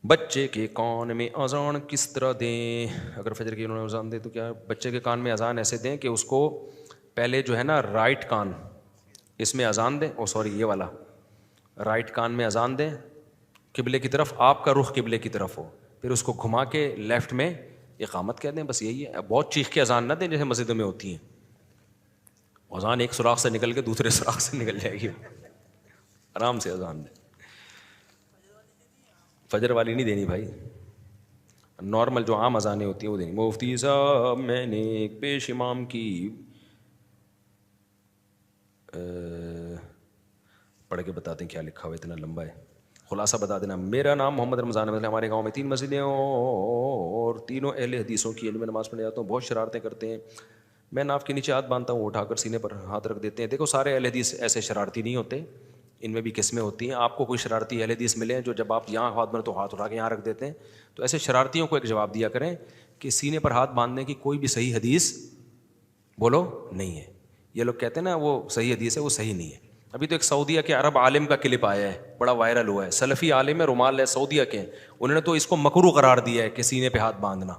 بچے کے کان میں اذان کس طرح دیں؟ اگر فجر کی انہوں نے اذان دے تو کیا بچے کے کان میں اذان ایسے دیں کہ اس کو پہلے جو ہے نا رائٹ کان اس میں اذان دیں، یہ والا رائٹ کان میں اذان دیں قبلے کی طرف، آپ کا رخ قبلے کی طرف ہو، پھر اس کو گھما کے لیفٹ میں اقامت کہہ دیں، بس یہی ہے۔ بہت چیخ کے اذان نہ دیں جیسے مسجدوں میں ہوتی ہیں، اذان ایک سوراخ سے نکل کے دوسرے سوراخ سے نکل جائے گی، آرام سے اذان دیں۔ فجر والی نہیں دینی بھائی، نارمل جو عام اذانیں ہوتی ہیں وہ دینی۔ مفتی صاحب میں نے ایک پیش امام کی پڑھ کے بتا دیں کیا لکھا ہوا، اتنا لمبا ہے، خلاصہ بتا دینا۔ میرا نام محمد رمضان ہے، ہمارے گاؤں میں 3 مسجدیں اور تینوں اہل حدیثوں کی، میں نماز پڑھنے جاتا ہوں، بہت شرارتیں کرتے ہیں، میں ناف کے نیچے ہاتھ باندھتا ہوں، وہ اٹھا کر سینے پر ہاتھ رکھ دیتے ہیں۔ دیکھو سارے اہل حدیث ایسے شرارتی نہیں ہوتے، ان میں بھی قسمیں ہوتی ہیں۔ آپ کو کوئی شرارتی اہل حدیث ملے جو جب آپ یہاں ہاتھ باندھے تو ہاتھ اٹھا کے یہاں رکھ دیتے ہیں، تو ایسے شرارتیوں کو ایک جواب دیا کریں کہ سینے پر ہاتھ باندھنے کی کوئی بھی صحیح حدیث بولو نہیں ہے۔ یہ لوگ کہتے ہیں نا وہ صحیح حدیث ہے، وہ صحیح نہیں ہے۔ ابھی تو ایک سعودیہ کے عرب عالم کا کلپ آیا ہے، بڑا وائرل ہوا ہے، سلفی عالم ہے، رومال ہے، سعودیہ کے ہیں، انہوں نے تو اس کو مکروہ قرار دیا ہے کہ سینے پہ ہاتھ باندھنا۔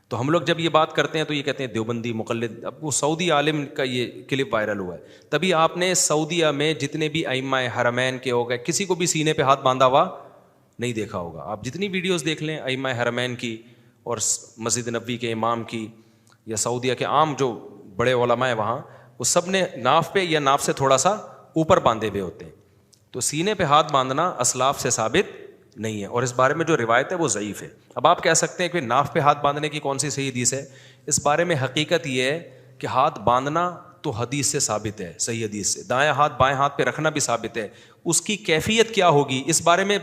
تو ہم لوگ جب یہ بات کرتے ہیں تو یہ کہتے ہیں دیوبندی مقلد۔ اب وہ سعودی عالم کا یہ کلپ وائرل ہوا ہے، تبھی آپ نے سعودیہ میں جتنے بھی ائمہ حرمین کے ہو گئے کسی کو بھی سینے پہ ہاتھ باندھا ہوا نہیں دیکھا ہوگا۔ آپ جتنی ویڈیوز دیکھ لیں ائمہ حرمین کی اور مسجد نبوی کے امام کی یا سعودیہ کے عام جو بڑے علماء ہیں وہاں، وہ سب نے ناف پہ یا ناف سے تھوڑا سا اوپر باندھے ہوئے ہوتے ہیں۔ تو سینے پہ ہاتھ باندھنا اسلاف سے ثابت نہیں ہے، اور اس بارے میں جو روایت ہے وہ ضعیف ہے۔ اب آپ کہہ سکتے ہیں کہ ناف پہ ہاتھ باندھنے کی کون سی صحیح حدیث ہے؟ اس بارے میں حقیقت یہ ہے کہ ہاتھ باندھنا تو حدیث سے ثابت ہے، صحیح حدیث سے، دائیں ہاتھ بائیں ہاتھ پہ رکھنا بھی ثابت ہے، اس کی کیفیت کیا ہوگی اس بارے میں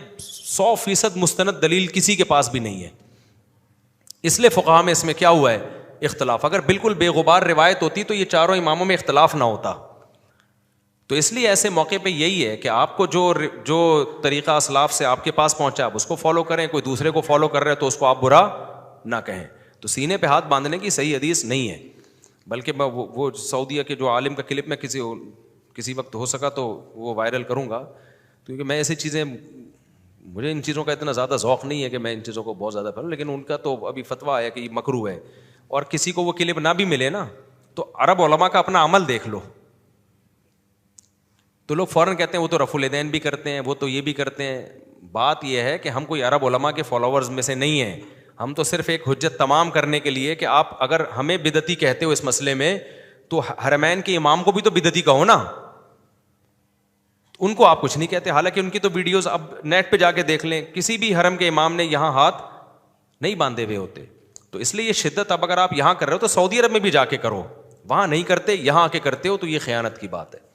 100% مستند دلیل کسی کے پاس بھی نہیں ہے۔ اس لیے فقہا میں اس میں کیا ہوا ہے اختلاف۔ اگر بالکل بے غبار روایت ہوتی تو یہ چاروں اماموں میں اختلاف نہ ہوتا۔ تو اس لیے ایسے موقع پہ یہی ہے کہ آپ کو جو طریقہ اسلاف سے آپ کے پاس پہنچا آپ اس کو فالو کریں، کوئی دوسرے کو فالو کر رہے تو اس کو آپ برا نہ کہیں۔ تو سینے پہ ہاتھ باندھنے کی صحیح حدیث نہیں ہے، بلکہ میں وہ سعودیہ کے جو عالم کا کلپ میں کسی وقت ہو سکا تو وہ وائرل کروں گا، کیونکہ میں ایسی چیزیں، مجھے ان چیزوں کا اتنا زیادہ ذوق نہیں ہے کہ میں ان چیزوں کو بہت زیادہ پڑھوں، لیکن ان کا تو ابھی فتویٰ آیا کہ یہ مکروہ ہے۔ اور کسی کو وہ کلپ نہ بھی ملے نا تو عرب علماء کا اپنا عمل دیکھ لو، تو لوگ فوراً کہتے ہیں وہ تو رفع الیدین بھی کرتے ہیں، وہ تو یہ بھی کرتے ہیں۔ بات یہ ہے کہ ہم کوئی عرب علماء کے فالوورز میں سے نہیں ہیں، ہم تو صرف ایک حجت تمام کرنے کے لیے کہ آپ اگر ہمیں بدعتی کہتے ہو اس مسئلے میں تو حرمین کے امام کو بھی تو بدعتی کہو نا، ان کو آپ کچھ نہیں کہتے، حالانکہ ان کی تو ویڈیوز اب نیٹ پہ جا کے دیکھ لیں، کسی بھی حرم کے امام نے یہاں ہاتھ نہیں باندھے ہوئے ہوتے۔ تو اس لیے یہ شدت اب اگر آپ یہاں کر رہے ہو تو سعودی عرب میں بھی جا کے کرو، وہاں نہیں کرتے یہاں آ کے کرتے ہو تو یہ خیانت کی بات ہے۔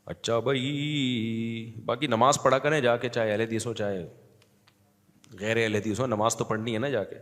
اچھا بھائی، باقی نماز پڑھا کریں جا کے، چاہے اہل حدیث ہو چاہے غیر اہل حدیث ہو، نماز تو پڑھنی ہے نا جا کے۔